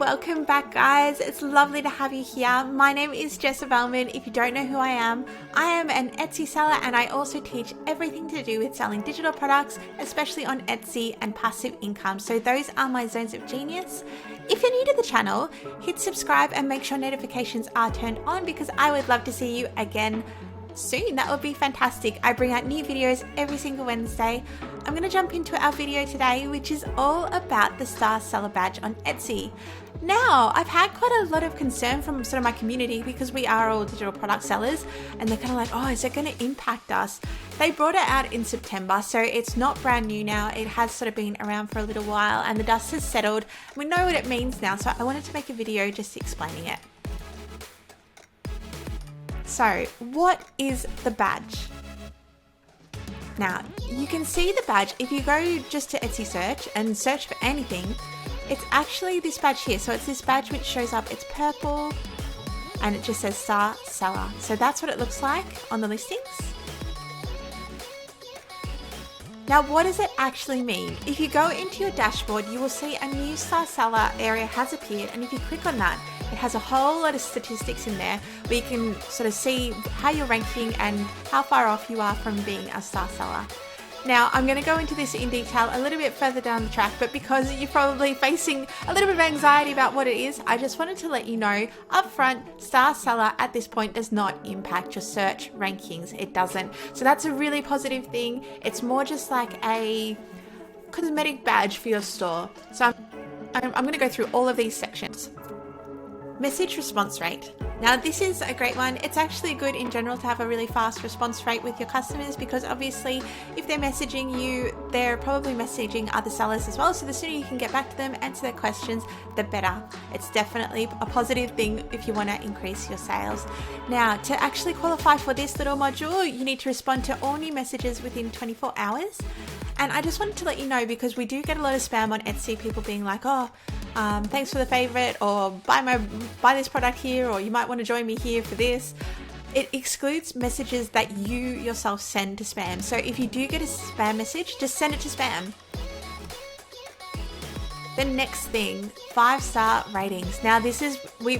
welcome back guys. It's lovely to have you here. My name is Jessa Bellman. If you don't know who I am an Etsy seller and I also teach everything to do with selling digital products, especially on Etsy and passive income. So those are my zones of genius. If you're new to the channel, hit subscribe and make sure notifications are turned on because I would love to see you again soon. That would be fantastic. I bring out new videos every single Wednesday. I'm going to jump into our video today, which is all about the Star Seller Badge on Etsy. Now, I've had quite a lot of concern from sort of my community because we are all digital product sellers and they're kind of like, oh, is it going to impact us? They brought it out in September, so it's not brand new now. It has sort of been around for a little while and the dust has settled. We know what it means now, so I wanted to make a video just explaining it. So, what is the badge? Now, you can see the badge if you go just to Etsy search and search for anything. It's actually this badge here. So it's this badge which shows up, it's purple and it just says Star Seller. So that's what it looks like on the listings. Now, what does it actually mean? If you go into your dashboard, you will see a new Star Seller area has appeared, and if you click on that, it has a whole lot of statistics in there where you can sort of see how you're ranking and how far off you are from being a Star Seller. Now, I'm going to go into this in detail a little bit further down the track, but because you're probably facing a little bit of anxiety about what it is, I just wanted to let you know up front, Star Seller at this point does not impact your search rankings. It doesn't. So that's a really positive thing. It's more just like a cosmetic badge for your store. So I'm going to go through all of these sections. Message response rate. Now this is a great one. It's actually good in general to have a really fast response rate with your customers because obviously if they're messaging you, they're probably messaging other sellers as well. So the sooner you can get back to them, answer their questions, the better. It's definitely a positive thing if you want to increase your sales. Now to actually qualify for this little module, you need to respond to all new messages within 24 hours. And I just wanted to let you know because we do get a lot of spam on Etsy, people being like, oh, thanks for the favorite, or buy this product here, or you might want to join me here for this. It excludes messages that you yourself send to spam. So if you do get a spam message, just send it to spam. The next thing, 5-star ratings. Now this is,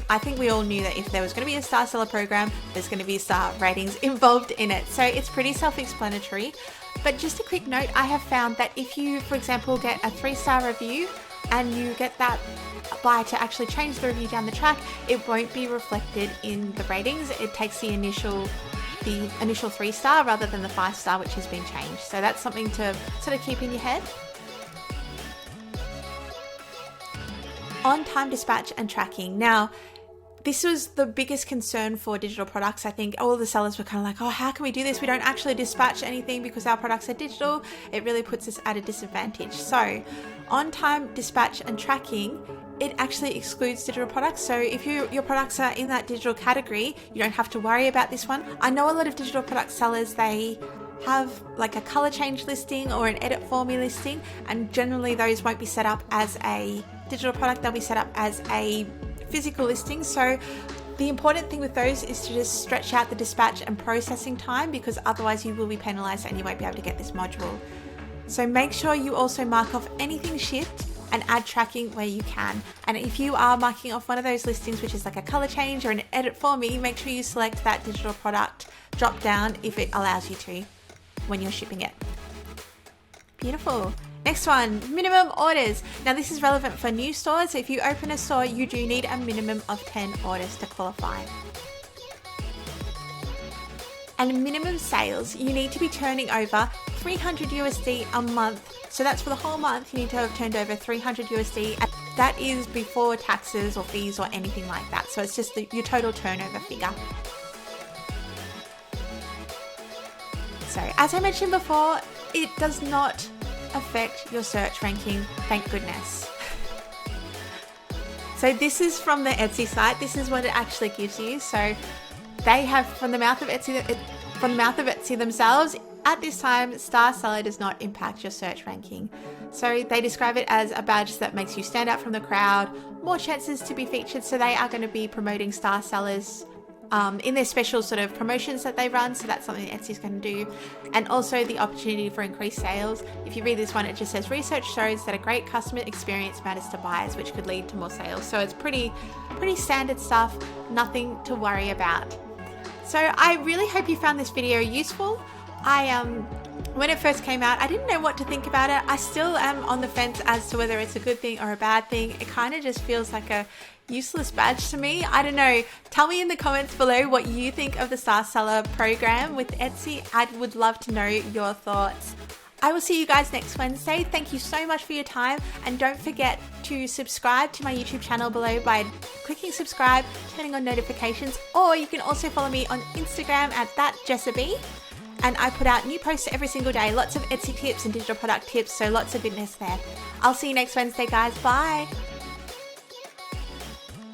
I think we all knew that if there was going to be a Star Seller program, there's going to be star ratings involved in it. So it's pretty self-explanatory. But just a quick note, I have found that if you, for example, get a 3-star review and you get that buyer to actually change the review down the track, it won't be reflected in the ratings. It takes the initial 3-star rather than the 5-star, which has been changed. So that's something to sort of keep in your head. On-time dispatch and tracking. Now, this was the biggest concern for digital products. I think all the sellers were kind of like, oh, how can we do this? We don't actually dispatch anything because our products are digital. It really puts us at a disadvantage. So on-time dispatch and tracking, it actually excludes digital products. So if your products are in that digital category, you don't have to worry about this one. I know a lot of digital product sellers, they have like a color change listing or an edit for me listing, and generally those won't be set up as a digital product. They'll be set up as a physical listing. So the important thing with those is to just stretch out the dispatch and processing time because otherwise you will be penalized and you won't be able to get this module. So make sure you also mark off anything shipped and add tracking where you can. And if you are marking off one of those listings, which is like a color change or an edit for me, make sure you select that digital product drop down if it allows you to when you're shipping it. Beautiful. Next one, minimum orders. Now this is relevant for new stores. If you open a store, you do need a minimum of 10 orders to qualify. And minimum sales, you need to be turning over 300 USD a month. So that's for the whole month, you need to have turned over 300 USD. And that is before taxes or fees or anything like that. So it's just your total turnover figure. So as I mentioned before, it does not affect your search ranking, thank goodness. So this is from the Etsy site. This is what it actually gives you. So they have from the mouth of Etsy themselves, at this time, Star Seller does not impact your search ranking. So they describe it as a badge that makes you stand out from the crowd, more chances to be featured. So they are going to be promoting Star Sellers in their special sort of promotions that they run. So that's something Etsy's going to do. And also the opportunity for increased sales. If you read this one, it just says research shows that a great customer experience matters to buyers, which could lead to more sales. So it's pretty standard stuff, nothing to worry about. So I really hope you found this video useful. When it first came out, I didn't know what to think about it. I still am on the fence as to whether it's a good thing or a bad thing. It kind of just feels like a useless badge to me. I don't know. Tell me in the comments below what you think of the Star Seller program with Etsy. I would love to know your thoughts. I will see you guys next Wednesday. Thank you so much for your time, and don't forget to subscribe to my YouTube channel below by clicking subscribe, turning on notifications, or you can also follow me on Instagram at @JessaB. And I put out new posts every single day, lots of Etsy tips and digital product tips, so lots of goodness there. I'll see you next Wednesday, guys. Bye.